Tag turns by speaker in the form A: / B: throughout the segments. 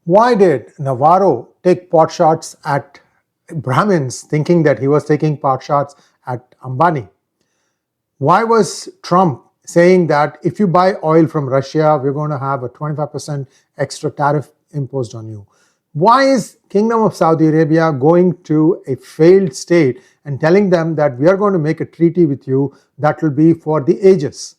A: Why did Navarro take pot shots at Brahmins, thinking that he was taking pot shots at Ambani? Why was Trump saying that if you buy oil from Russia, we're going to have a 25% extra tariff imposed on you? Why is Kingdom of Saudi Arabia going to a failed state and telling them that we are going to make a treaty with you that will be for the ages?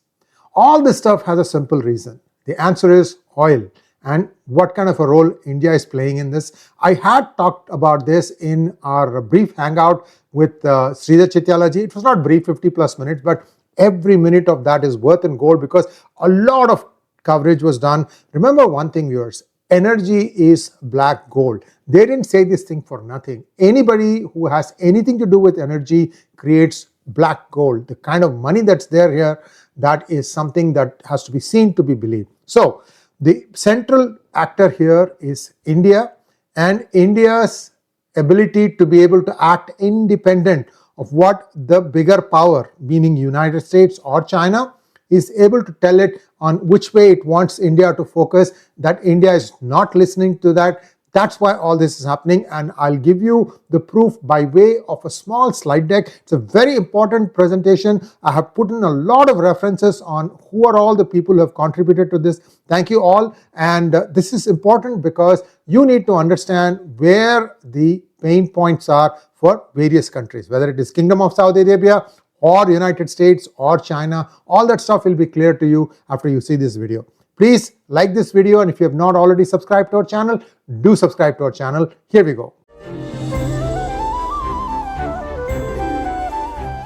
A: All this stuff has a simple reason. The answer is oil. And what kind of a role India is playing in this. I had talked about this in our brief hangout with Sree 𝗤𝗖𝗍. It was not brief, 50 plus minutes, but every minute of that is worth in gold because a lot of coverage was done. Remember one thing, viewers, energy is black gold. They didn't say this thing for nothing. Anybody who has anything to do with energy creates black gold. The kind of money that's there here, that is something that has to be seen to be believed. So the central actor here is India, and India's ability to be able to act independent of what the bigger power, meaning United States or China, is able to tell it on which way it wants India to focus, that India is not listening to that. That's why all this is happening, and I'll give you the proof by way of a small slide deck. It's a very important presentation. I have put in a lot of references on who are all the people who have contributed to this. Thank you all, and this is important because you need to understand where the pain points are for various countries, whether it is Kingdom of Saudi Arabia or United States or China. All that stuff will be clear to you after you see this video. Please like this video, and if you have not already subscribed to our channel, do subscribe to our channel. Here we go.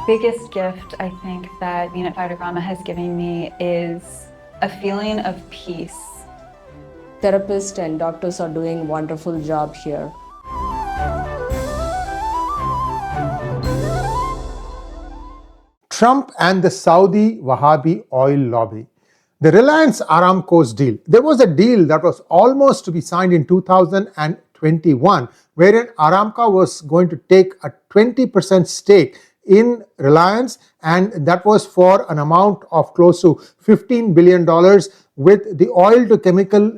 B: Biggest gift I think that 𝗤𝗏𝗏 has given me is a feeling of peace.
C: Therapists and doctors are doing a wonderful job here.
A: Trump and the Saudi Wahhabi oil lobby. The Reliance-Aramco's deal. There was a deal that was almost to be signed in 2021, wherein Aramco was going to take a 20% stake in Reliance, and that was for an amount of close to $15 billion, with the oil to chemical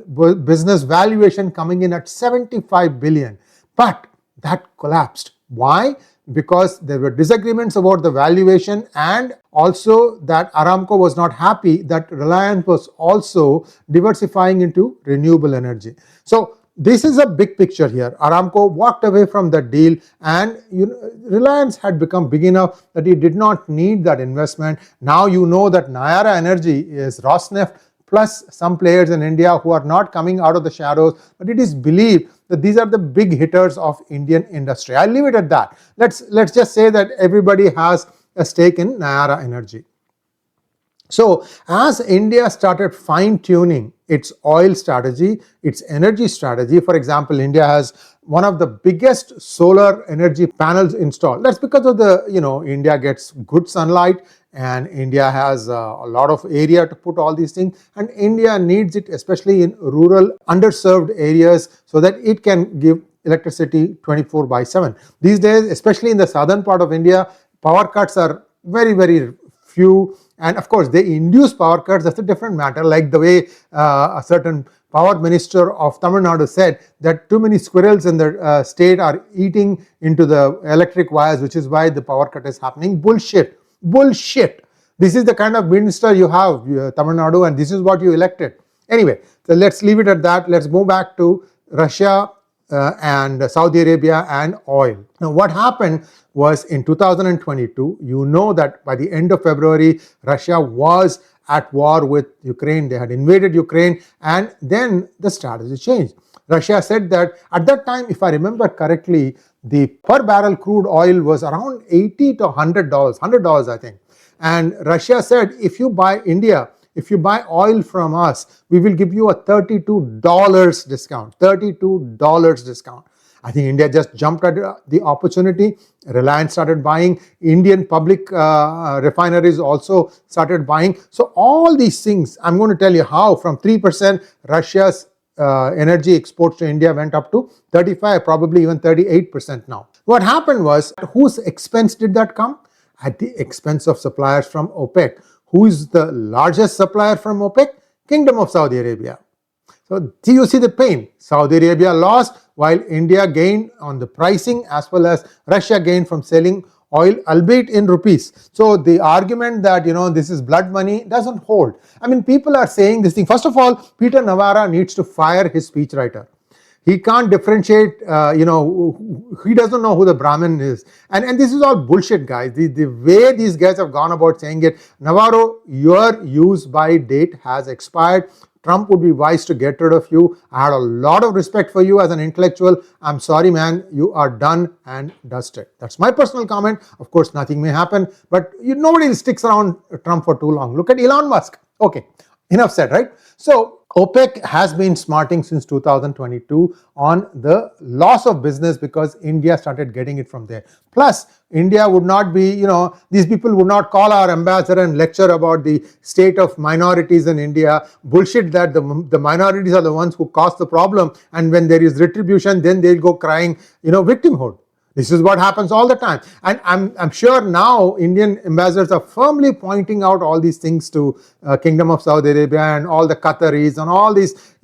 A: business valuation coming in at $75 billion. But that collapsed. Why? Because there were disagreements about the valuation, and also that Aramco was not happy that Reliance was also diversifying into renewable energy. So this is a big picture here. Aramco walked away from that deal, and Reliance had become big enough that it did not need that investment. Now you know that Nayara Energy is Rosneft plus some players in India who are not coming out of the shadows, but it is believed that these are the big hitters of Indian industry. I'll leave it at that. Let's just say that everybody has a stake in Nayara Energy. So as India started fine-tuning its oil strategy, its energy strategy, for example, India has one of the biggest solar energy panels installed. That's because of the, India gets good sunlight, and India has a lot of area to put all these things, and India needs it especially in rural underserved areas so that it can give electricity 24/7. These days, especially in the southern part of India, power cuts are very, very few, and of course they induce power cuts. That's a different matter, like the way a certain power minister of Tamil Nadu said that too many squirrels in the state are eating into the electric wires, which is why the power cut is happening. Bullshit. This is the kind of minister you have, Tamil Nadu, and this is what you elected. Anyway, so let's leave it at that. Let's move back to Russia and Saudi Arabia and oil. Now what happened was in 2022, you know that by the end of February, Russia was at war with Ukraine. They had invaded Ukraine, and then the strategy changed. Russia said that at that time, if I remember correctly, the per barrel crude oil was around $80 to $100 I think. And Russia said, if you buy oil from us, we will give you a $32 discount. $32 discount. I think India just jumped at the opportunity. Reliance started buying. Indian public refineries also started buying. So all these things, I'm going to tell you how from 3% Russia's energy exports to India went up to 35, probably even 38% now. What happened was, at whose expense did that come? At the expense of suppliers from OPEC. Who is the largest supplier from OPEC? Kingdom of Saudi Arabia. So you see the pain. Saudi Arabia lost while India gained on the pricing, as well as Russia gained from selling oil, albeit in rupees. So the argument that this is blood money doesn't hold. I mean, people are saying this thing. First of all, Peter Navarro needs to fire his speechwriter. He can't differentiate, he doesn't know who the Brahmin is. And this is all bullshit, guys. The way these guys have gone about saying it, Navarro, your use by date has expired. Trump would be wise to get rid of you. I had a lot of respect for you as an intellectual. I'm sorry, man, you are done and dusted. That's my personal comment. Of course, nothing may happen, but nobody sticks around Trump for too long. Look at Elon Musk. Okay, enough said, right? So OPEC has been smarting since 2022 on the loss of business because India started getting it from there. Plus, India would not be, these people would not call our ambassador and lecture about the state of minorities in India. Bullshit that the minorities are the ones who cause the problem, and when there is retribution, then they'll go crying, victimhood. This is what happens all the time. And I'm sure now Indian ambassadors are firmly pointing out all these things to Kingdom of Saudi Arabia and all the Qataris and all these,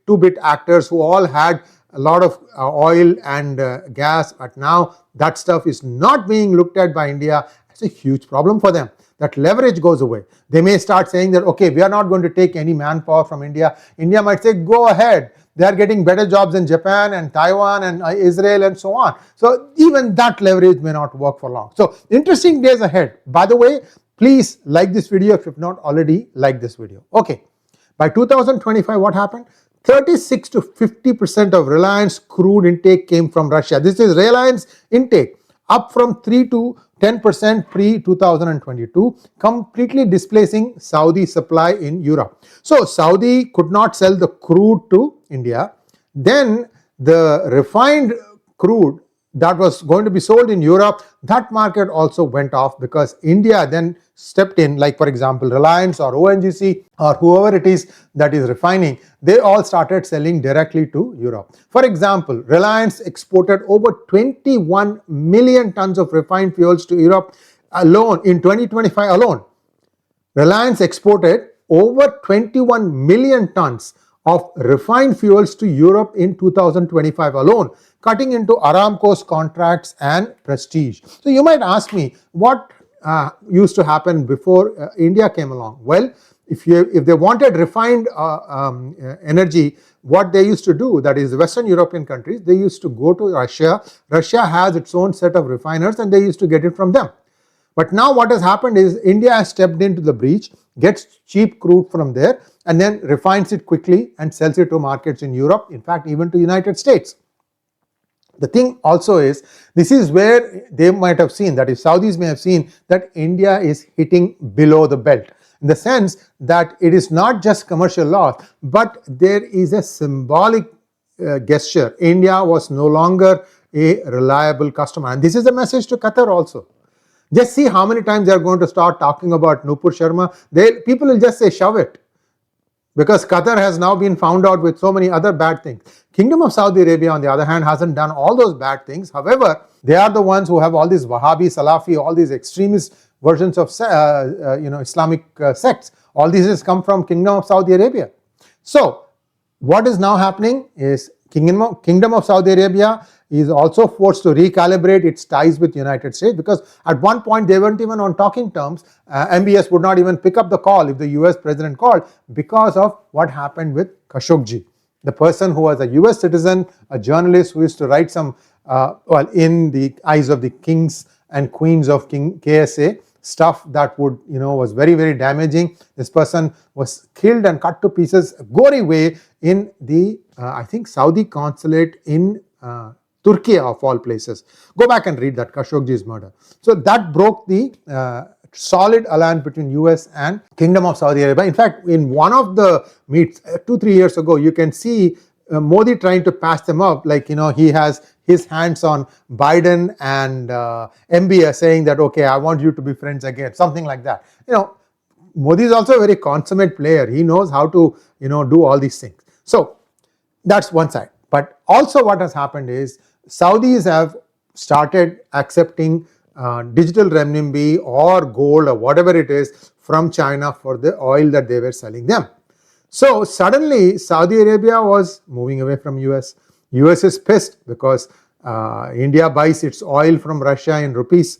A: two-bit actors who all had a lot of oil and gas. But now that stuff is not being looked at by India. It's a huge problem for them. That leverage goes away. They may start saying that, okay, we are not going to take any manpower from India. India might say, go ahead. They are getting better jobs in Japan and Taiwan and Israel and so on. So even that leverage may not work for long. So interesting days ahead. By the way, please like this video if you've not already liked this video. Okay. By 2025, what happened? 36 to 50% of Reliance crude intake came from Russia. This is Reliance intake, up from 3 to 10% pre-2022, completely displacing Saudi supply in Europe. So Saudi could not sell the crude to India. Then the refined crude that was going to be sold in Europe, that market also went off because India then stepped in, like for example Reliance or ONGC or whoever it is that is refining, they all started selling directly to Europe. For example, Reliance exported over 21 million tons of refined fuels to Europe alone in 2025 alone. Reliance exported over 21 million tons of refined fuels to Europe in 2025 alone, cutting into Aramco's contracts and prestige. So you might ask me, what used to happen before India came along? Well, if they wanted refined energy, what they used to do, that is Western European countries, they used to go to Russia. Russia has its own set of refiners and they used to get it from them. But now what has happened is India has stepped into the breach, gets cheap crude from there, and then refines it quickly and sells it to markets in Europe, in fact even to United States. The thing also is, this is where they might have seen, that is Saudis may have seen, that India is hitting below the belt, in the sense that it is not just commercial loss, but there is a symbolic gesture. India was no longer a reliable customer, and this is a message to Qatar also. Just see how many times they are going to start talking about Nupur Sharma. People will just say, shove it. Because Qatar has now been found out with so many other bad things. Kingdom of Saudi Arabia, on the other hand, hasn't done all those bad things. However, they are the ones who have all these Wahhabi, Salafi, all these extremist versions of Islamic sects. All these has come from Kingdom of Saudi Arabia. So what is now happening is Kingdom of Saudi Arabia is also forced to recalibrate its ties with United States, because at one point they weren't even on talking terms. MBS would not even pick up the call if the US president called, because of what happened with Khashoggi, the person who was a US citizen, a journalist who used to write some, in the eyes of the kings and queens of KSA, stuff that would, was very, very damaging. This person was killed and cut to pieces, a gory way, in the, I think, Saudi consulate in Turkey, of all places. Go back and read that, Khashoggi's murder. So that broke the solid alliance between US and Kingdom of Saudi Arabia. In fact, in one of the meets 2-3 years ago, you can see Modi trying to patch them up, like, he has his hands on Biden and MBS, saying that, okay, I want you to be friends again, something like that. Modi is also a very consummate player. He knows how to, do all these things. So that's one side. But also what has happened is Saudis have started accepting digital renminbi or gold or whatever it is from China for the oil that they were selling them. So suddenly Saudi Arabia was moving away from US. US is pissed because India buys its oil from Russia in rupees,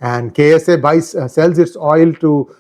A: and KSA sells its oil to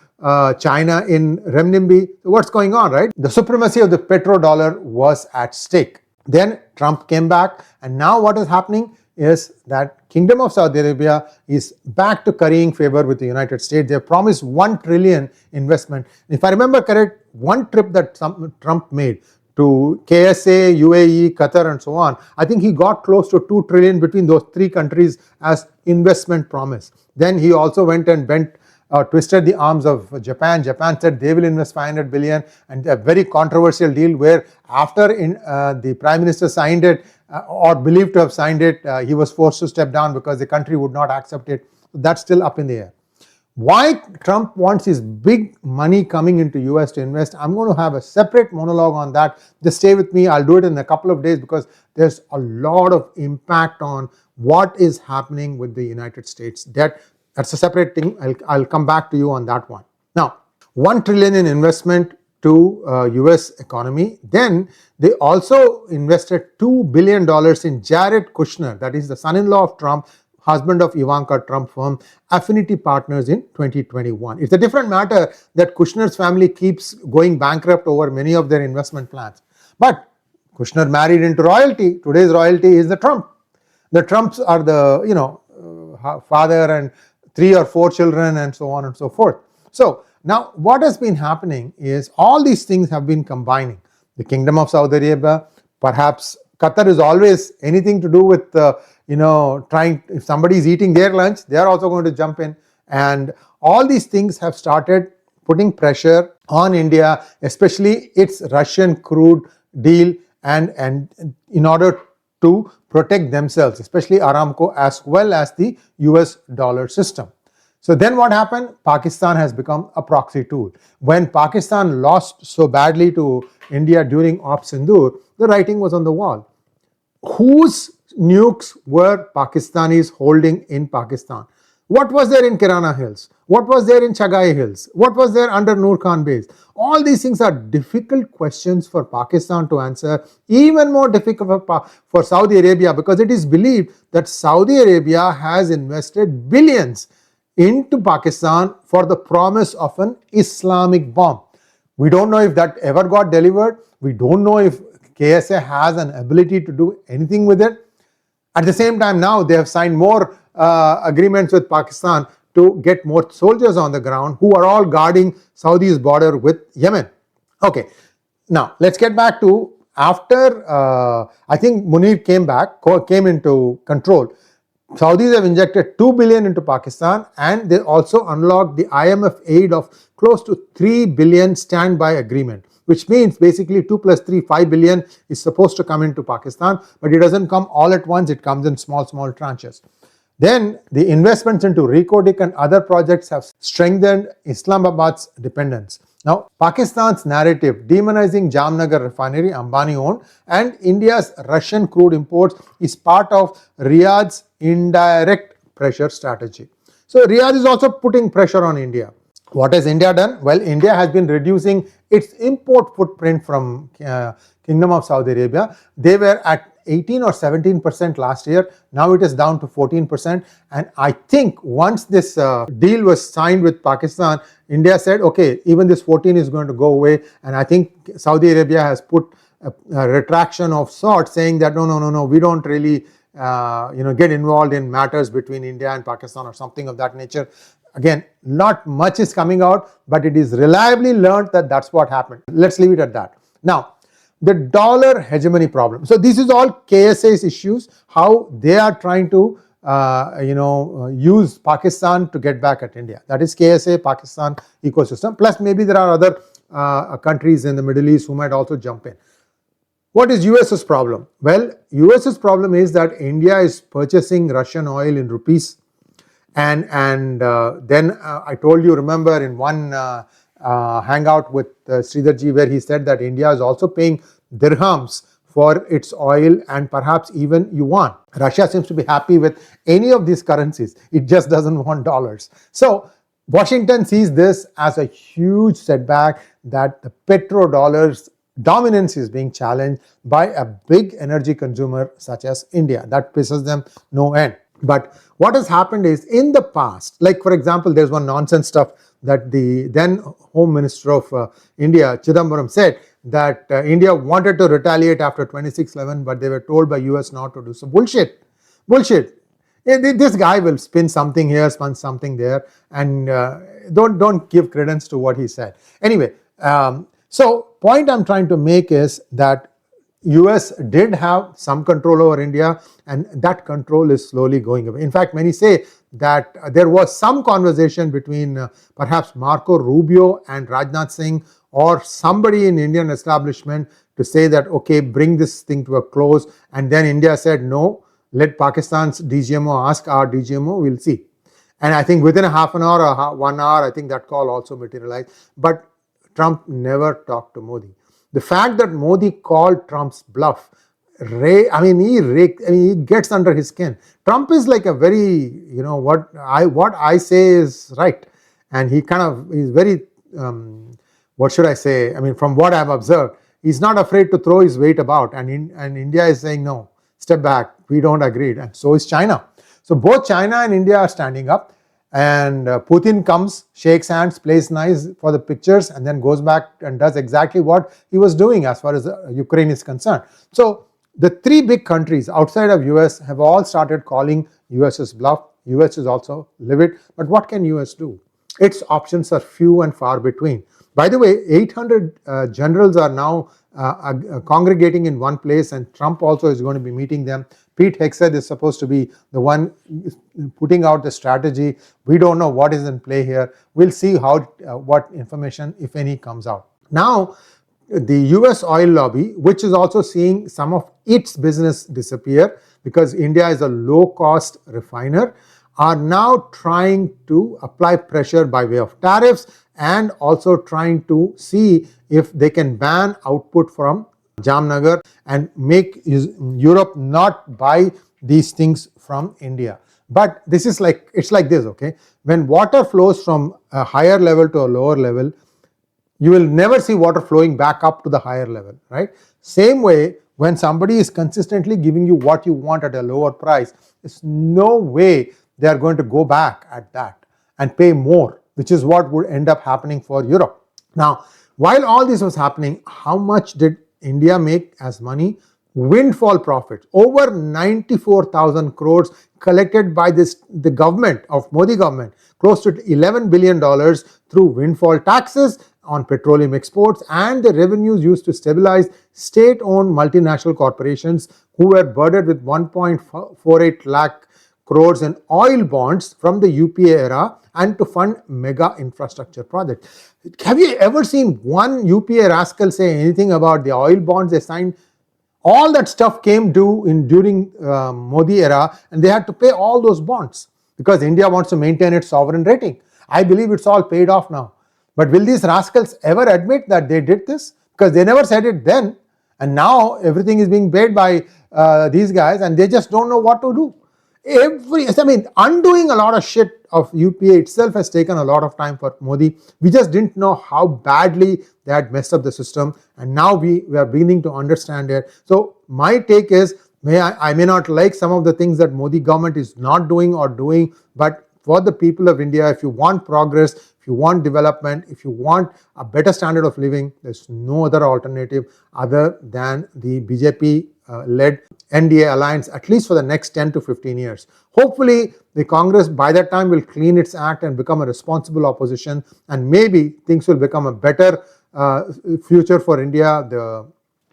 A: China in renminbi. So what's going on, right? The supremacy of the petrodollar was at stake. Then Trump came back, and now what is happening is that Kingdom of Saudi Arabia is back to currying favor with the United States. They have promised 1 trillion investment. If I remember correct, one trip that Trump made to KSA, UAE, Qatar and so on, I think he got close to 2 trillion between those three countries as investment promise. Then he also went and twisted the arms of Japan. Japan said they will invest 500 billion, and a very controversial deal where after the Prime Minister signed it or believed to have signed it, he was forced to step down because the country would not accept it. That's still up in the air. Why Trump wants his big money coming into US to invest, I'm going to have a separate monologue on that. Just stay with me. I'll do it in a couple of days because there's a lot of impact on what is happening with the United States debt. That's a separate thing. I'll come back to you on that one. Now, 1 trillion in investment to US economy. Then they also invested $2 billion in Jared Kushner, that is the son-in-law of Trump, husband of Ivanka Trump, firm Affinity Partners in 2021. It's a different matter that Kushner's family keeps going bankrupt over many of their investment plans. But Kushner married into royalty. Today's royalty is the Trump. The Trumps are the father and 3 or 4 children and so on and so forth. So now what has been happening is all these things have been combining. The Kingdom of Saudi Arabia, perhaps Qatar is always anything to do with trying, if somebody is eating their lunch, they are also going to jump in, and all these things have started putting pressure on India, especially its Russian crude deal, and in order to protect themselves, especially Aramco, as well as the US dollar system. So then what happened? Pakistan has become a proxy tool. When Pakistan lost so badly to India during Op Sindoor, the writing was on the wall. Whose nukes were Pakistanis holding in Pakistan? What was there in Kirana Hills? What was there in Chagai Hills? What was there under Noor Khan base? All these things are difficult questions for Pakistan to answer, even more difficult for Saudi Arabia, because it is believed that Saudi Arabia has invested billions into Pakistan for the promise of an Islamic bomb. We don't know if that ever got delivered. We don't know if KSA has an ability to do anything with it. At the same time, now they have signed more agreements with Pakistan to get more soldiers on the ground who are all guarding Saudi's border with Yemen. Okay, now let's get back to after I think Munir came into control. Saudis have injected 2 billion into Pakistan, and they also unlocked the IMF aid of close to 3 billion standby agreement, which means basically 2 plus 3, 5 billion is supposed to come into Pakistan, but it doesn't come all at once, it comes in small tranches. Then the investments into Recodic and other projects have strengthened Islamabad's dependence. Now, Pakistan's narrative demonizing Jamnagar refinery, Ambani owned, and India's Russian crude imports is part of Riyadh's indirect pressure strategy. So Riyadh is also putting pressure on India. What has India done? Well, India has been reducing its import footprint from Kingdom of Saudi Arabia. They were at 18 or 17% last year. Now it is down to 14%. And I think once this deal was signed with Pakistan, India said, okay, even this 14 is going to go away. And I think Saudi Arabia has put a retraction of sorts, saying that no, we don't really get involved in matters between India and Pakistan or something of that nature. Again, not much is coming out, but it is reliably learned that that's what happened. Let's leave it at that. Now, the dollar hegemony problem. So this is all KSA's issues, how they are trying to use Pakistan to get back at India. That is KSA, Pakistan ecosystem. Plus maybe there are other countries in the Middle East who might also jump in. What is US's problem? Well, US's problem is that India is purchasing Russian oil in rupees. And then I told you, remember in one hangout with Sridharji, where he said that India is also paying dirhams for its oil and perhaps even yuan. Russia seems to be happy with any of these currencies. It just doesn't want dollars. So Washington sees this as a huge setback, that the petrodollar's dominance is being challenged by a big energy consumer such as India. That pisses them no end. But what has happened is, in the past, like for example, there's one nonsense stuff that the then Home Minister of India, Chidambaram, said that India wanted to retaliate after 26/11, but they were told by US not to do so. Bullshit. This guy will spin something here, spin something there, and don't give credence to what he said. Anyway, so point I'm trying to make is that US did have some control over India, and that control is slowly going away. In fact, many say that there was some conversation between perhaps Marco Rubio and Rajnath Singh, or somebody in Indian establishment, to say that, okay, bring this thing to a close, and then India said no, let Pakistan's DGMO ask our DGMO, we'll see. And I think within a half an hour or 1 hour, I think that call also materialized. But Trump never talked to Modi. The fact that Modi called Trump's bluff, he gets under his skin. Trump is like a very, what I say is right, and he kind of is very, what should I say? I mean, from what I've observed, he's not afraid to throw his weight about, and India is saying no, step back, we don't agree, and so is China. So both China and India are standing up, and Putin comes, shakes hands, plays nice for the pictures, and then goes back and does exactly what he was doing as far as Ukraine is concerned. So the three big countries outside of US have all started calling US's bluff. US is also livid, but what can US do? Its options are few and far between. By the way, 800 generals are now congregating in one place, and Trump also is going to be meeting them. Pete Hegseth is supposed to be the one putting out the strategy. We don't know what is in play here. We'll see what information, if any, comes out. Now, the US oil lobby, which is also seeing some of its business disappear because India is a low-cost refiner, are now trying to apply pressure by way of tariffs, and also trying to see if they can ban output from Jamnagar and make Europe not buy these things from India. But this is it's like this, okay? When water flows from a higher level to a lower level, you will never see water flowing back up to the higher level, right? Same way, when somebody is consistently giving you what you want at a lower price, there's no way they are going to go back at that and pay more, which is what would end up happening for Europe. Now, while all this was happening, how much did India make as money? Windfall profits, over 94,000 crores collected by the government of Modi government, close to $11 billion through windfall taxes on petroleum exports, and the revenues used to stabilize state-owned multinational corporations who were burdened with 1.48 lakh crores in oil bonds from the UPA era, and to fund mega infrastructure projects. Have you ever seen one UPA rascal say anything about the oil bonds they signed? All that stuff came due during Modi era, and they had to pay all those bonds because India wants to maintain its sovereign rating. I believe it's all paid off now. But will these rascals ever admit that they did this? Because they never said it then, and now everything is being paid by these guys, and they just don't know what to do. Undoing a lot of shit of UPA itself has taken a lot of time for Modi. We just didn't know how badly they had messed up the system, and now we are beginning to understand it. So my take is, I may not like some of the things that Modi government is not doing or doing, but for the people of India, if you want progress, if you want development, if you want a better standard of living, there's no other alternative other than the BJP led NDA alliance, at least for the next 10 to 15 years. Hopefully, the Congress by that time will clean its act and become a responsible opposition, and maybe things will become a better future for India. The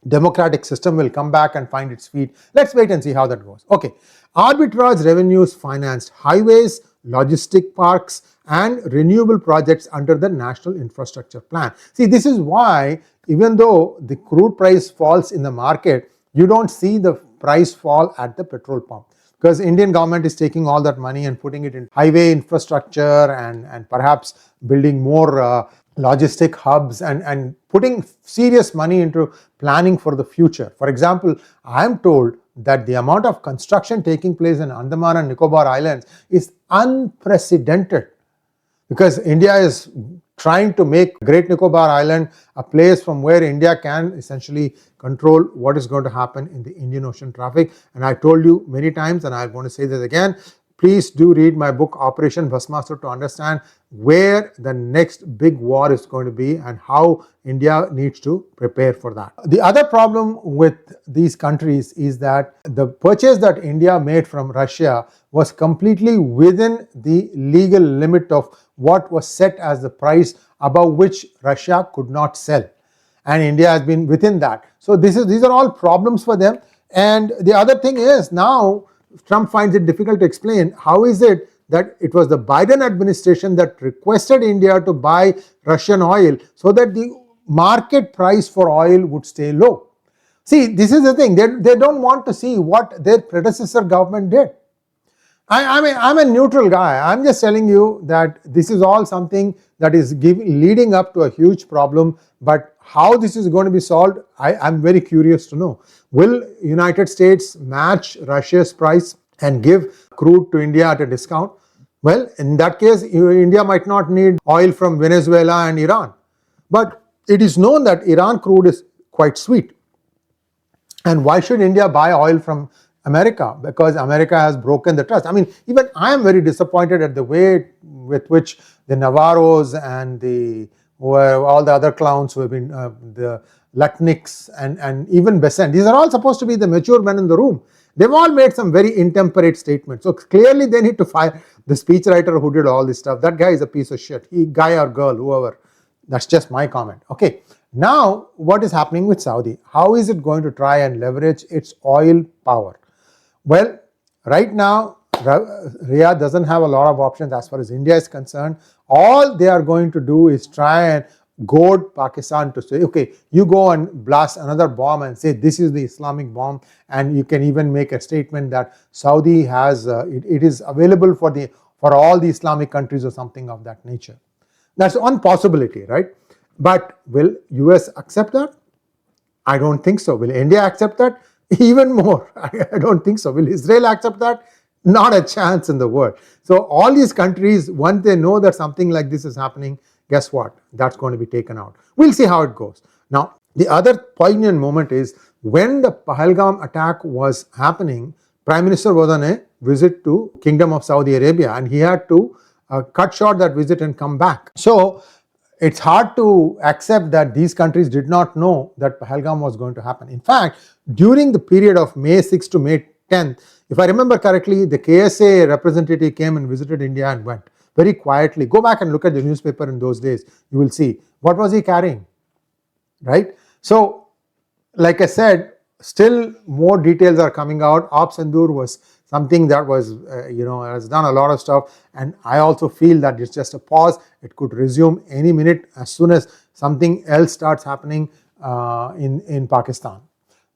A: democratic system will come back and find its feet. Let's wait and see how that goes. Okay, arbitrage revenues financed highways, logistic parks, and renewable projects under the National Infrastructure Plan. See, this is why even though the crude price falls in the market, you don't see the price fall at the petrol pump, because Indian government is taking all that money and putting it in highway infrastructure and perhaps building more logistic hubs and putting serious money into planning for the future. For example, I am told that the amount of construction taking place in Andaman and Nicobar Islands is unprecedented. because India is trying to make Great Nicobar Island a place from where India can essentially control what is going to happen in the Indian Ocean traffic. And I told you many times, and I'm going to say this again, please do read my book Operation Bhasmasur to understand where the next big war is going to be and how India needs to prepare for that. The other problem with these countries is that the purchase that India made from Russia was completely within the legal limit of what was set as the price above which Russia could not sell, and India has been within that. So these are all problems for them. And the other thing is, now Trump finds it difficult to explain how is it that it was the Biden administration that requested India to buy Russian oil so that the market price for oil would stay low. See, this is the thing, they don't want to see what their predecessor government did. I'm a neutral guy. I'm just telling you that this is all something that is leading up to a huge problem, but how this is going to be solved, I'm very curious to know. Will United States match Russia's price and give crude to India at a discount? Well, in that case, India might not need oil from Venezuela and Iran. But it is known that Iran crude is quite sweet. And why should India buy oil from America? Because America has broken the trust. I mean, even I am very disappointed at the way with which the Navarros and all the other clowns who have been the Lutniks and even Besant, these are all supposed to be the mature men in the room. They've all made some very intemperate statements. So clearly they need to fire the speechwriter who did all this stuff. That guy is a piece of shit. Guy or girl, whoever. That's just my comment. Okay. Now, what is happening with Saudi? How is it going to try and leverage its oil power? Well, right now, Riyadh doesn't have a lot of options as far as India is concerned. All they are going to do is try and goad Pakistan to say, okay, you go and blast another bomb and say this is the Islamic bomb, and you can even make a statement that Saudi has, it is available for all the Islamic countries or something of that nature. That's one possibility, right? But will US accept that? I don't think so. Will India accept that? Even more, I don't think so. Will Israel accept that? Not a chance in the world. So all these countries, once they know that something like this is happening, guess what? That's going to be taken out. We'll see how it goes. Now, the other poignant moment is when the Pahalgam attack was happening, Prime Minister was on a visit to Kingdom of Saudi Arabia, and he had to cut short that visit and come back. So it's hard to accept that these countries did not know that Pahalgam was going to happen. In fact, during the period of May 6th to May 10th, if I remember correctly, the KSA representative came and visited India and went very quietly. Go back and look at the newspaper in those days. You will see. What was he carrying? Right? So, like I said, still more details are coming out. Op Sindoor was something that was, has done a lot of stuff. And I also feel that it's just a pause. It could resume any minute as soon as something else starts happening in Pakistan.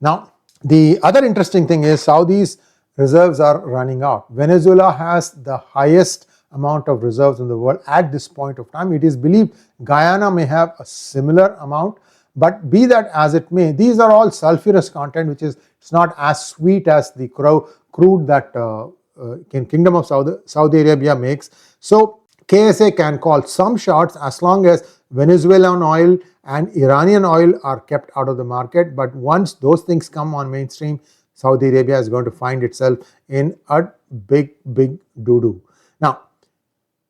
A: Now, the other interesting thing is Saudi's reserves are running out. Venezuela has the highest amount of reserves in the world at this point of time. It is believed Guyana may have a similar amount, but be that as it may, these are all sulfurous content, which is it's not as sweet as the crude that Kingdom of Saudi Arabia makes. So KSA can call some shots as long as Venezuelan oil and Iranian oil are kept out of the market. But once those things come on mainstream, Saudi Arabia is going to find itself in a big doo-doo. Now,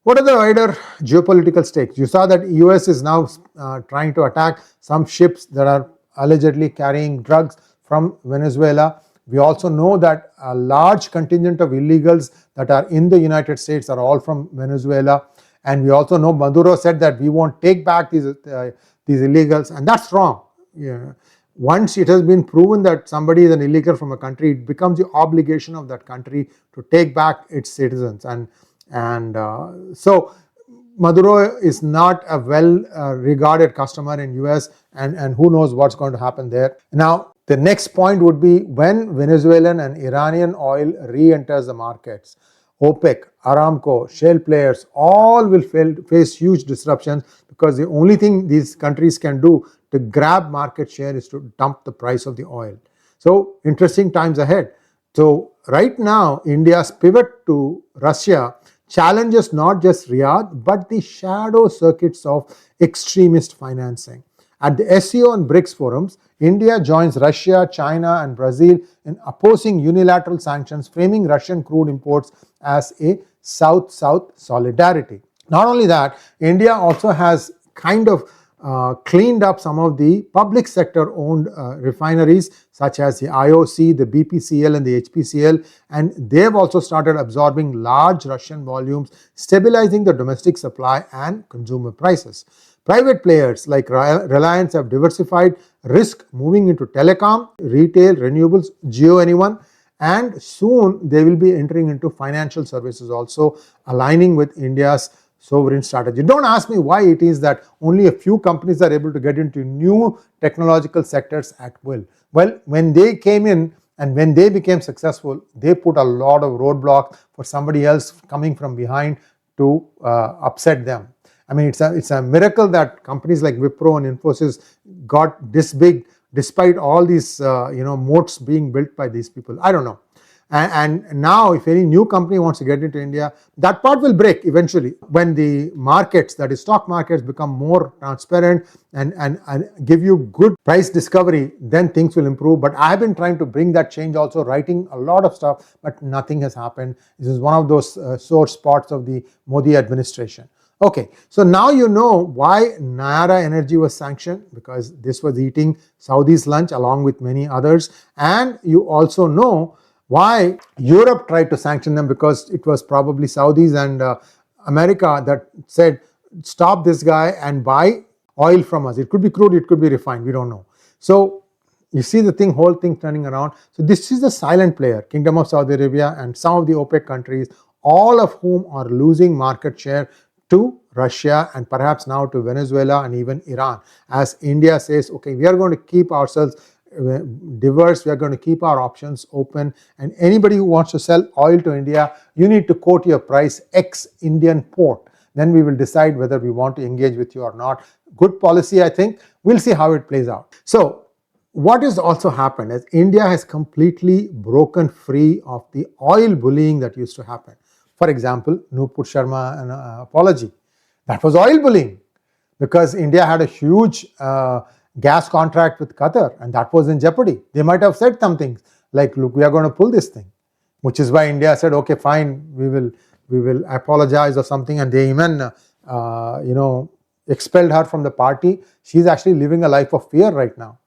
A: what are the wider geopolitical stakes? You saw that US is now trying to attack some ships that are allegedly carrying drugs from Venezuela. We also know that a large contingent of illegals that are in the United States are all from Venezuela. And we also know Maduro said that we won't take back these illegals, and that's wrong. Yeah. Once it has been proven that somebody is an illegal from a country, it becomes the obligation of that country to take back its citizens. And so Maduro is not a well regarded customer in US, and who knows what's going to happen there. Now, the next point would be when Venezuelan and Iranian oil re-enters the markets. OPEC, Aramco, shale players, all will face huge disruptions because the only thing these countries can do to grab market share is to dump the price of the oil. So, interesting times ahead. So, right now, India's pivot to Russia challenges not just Riyadh, but the shadow circuits of extremist financing. At the SCO and BRICS forums, India joins Russia, China, and Brazil in opposing unilateral sanctions, framing Russian crude imports as a South-South solidarity. Not only that, India also has kind of cleaned up some of the public sector owned refineries such as the IOC, the BPCL and the HPCL, and they've also started absorbing large Russian volumes, stabilizing the domestic supply and consumer prices. Private players like Reliance have diversified risk, moving into telecom, retail, renewables, anyone, and soon they will be entering into financial services also, aligning with India's sovereign strategy. Don't ask me why it is that only a few companies are able to get into new technological sectors at will. Well, when they came in and when they became successful, they put a lot of roadblocks for somebody else coming from behind to upset them. I mean, it's a miracle that companies like Wipro and Infosys got this big despite all these moats being built by these people. I don't know. And now if any new company wants to get into India, that part will break eventually. When the markets, that is stock markets, become more transparent and give you good price discovery, then things will improve. But I have been trying to bring that change also, writing a lot of stuff, but nothing has happened. This is one of those sore spots of the Modi administration. Okay, so now you know why Nayara Energy was sanctioned, because this was eating Saudi's lunch along with many others. And you also know why Europe tried to sanction them, because it was probably Saudis and America that said, stop this guy and buy oil from us. It could be crude, it could be refined, we don't know. So you see the whole thing turning around. So this is the silent player, Kingdom of Saudi Arabia and some of the OPEC countries, all of whom are losing market share to Russia and perhaps now to Venezuela and even Iran, as India says, okay, we are going to keep ourselves diverse, we are going to keep our options open, and anybody who wants to sell oil to India, you need to quote your price X Indian port. Then we will decide whether we want to engage with you or not. Good policy, I think. We'll see how it plays out. So what has also happened is India has completely broken free of the oil bullying that used to happen. For example, Nupur Sharma and apology. That was oil bullying, because India had a huge gas contract with Qatar and that was in jeopardy. They might have said some things like, look, we are going to pull this thing, which is why India said, okay, fine, we will apologize or something, and they even expelled her from the party. She's actually living a life of fear right now.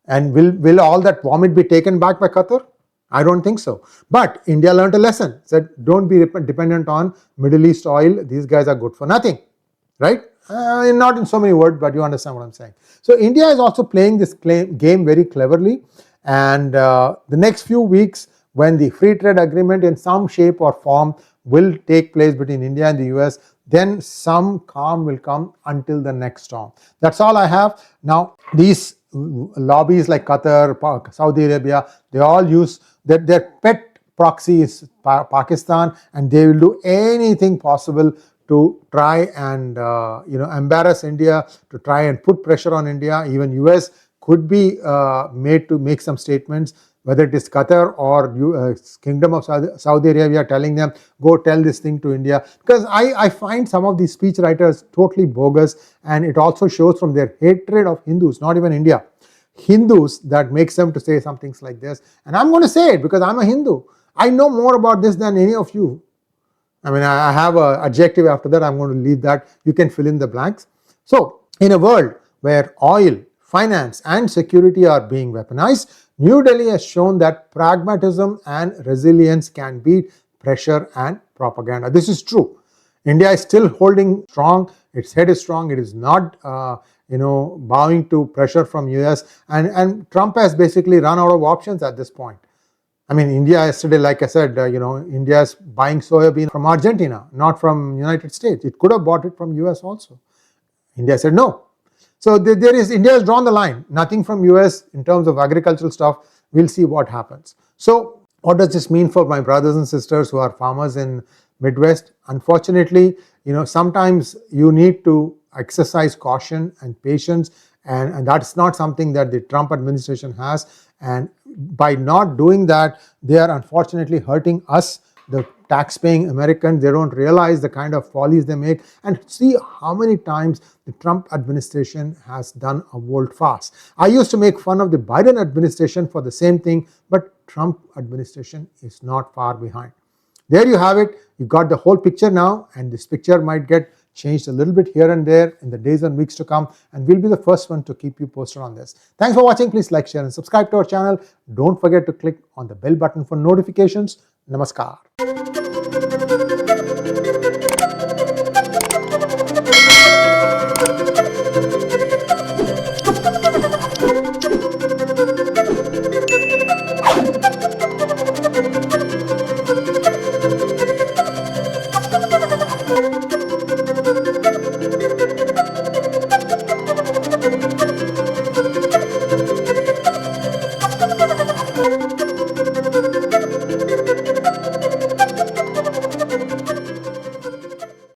A: And will all that vomit be taken back by Qatar? I don't think so. But India learned a lesson, said don't be dependent on Middle East oil. These guys are good for nothing, right? Not in so many words, but you understand what I'm saying. So India is also playing this game very cleverly. And the next few weeks, when the free trade agreement in some shape or form will take place between India and the US, then some calm will come until the next storm. That's all I have. Now, these lobbies like Qatar, Saudi Arabia, they all use their pet proxy is Pakistan, and they will do anything possible to try and embarrass India, to try and put pressure on India. Even US could be made to make some statements, whether it is Qatar or Kingdom of Saudi Arabia telling them, go tell this thing to India. Because I find some of these speech writers totally bogus, and it also shows from their hatred of Hindus, not even India. Hindus, that makes them to say some things like this. And I'm going to say it because I'm a Hindu. I know more about this than any of you. I mean, I have an adjective after that. I'm going to leave that. You can fill in the blanks. So, in a world where oil, finance and security are being weaponized, New Delhi has shown that pragmatism and resilience can beat pressure and propaganda. This is true. India is still holding strong. Its head is strong. It is not bowing to pressure from US, and Trump has basically run out of options at this point. I mean, India yesterday, like I said, India is buying soybean from Argentina, not from United States. It could have bought it from US also. India said no. So India has drawn the line. Nothing from US in terms of agricultural stuff. We'll see what happens. So what does this mean for my brothers and sisters who are farmers in Midwest? Unfortunately, sometimes you need to exercise caution and patience, and that's not something that the Trump administration has. And by not doing that, they are unfortunately hurting us the tax-paying Americans, they don't realize the kind of follies they make. And see how many times the Trump administration has done a volte-face. I used to make fun of the Biden administration for the same thing, but Trump administration is not far behind. There you have it. You got the whole picture now, and this picture might get changed a little bit here and there in the days and weeks to come, and we'll be the first one to keep you posted on this. Thanks for watching. Please like, share and subscribe to our channel. Don't forget to click on the bell button for notifications. Namaskar.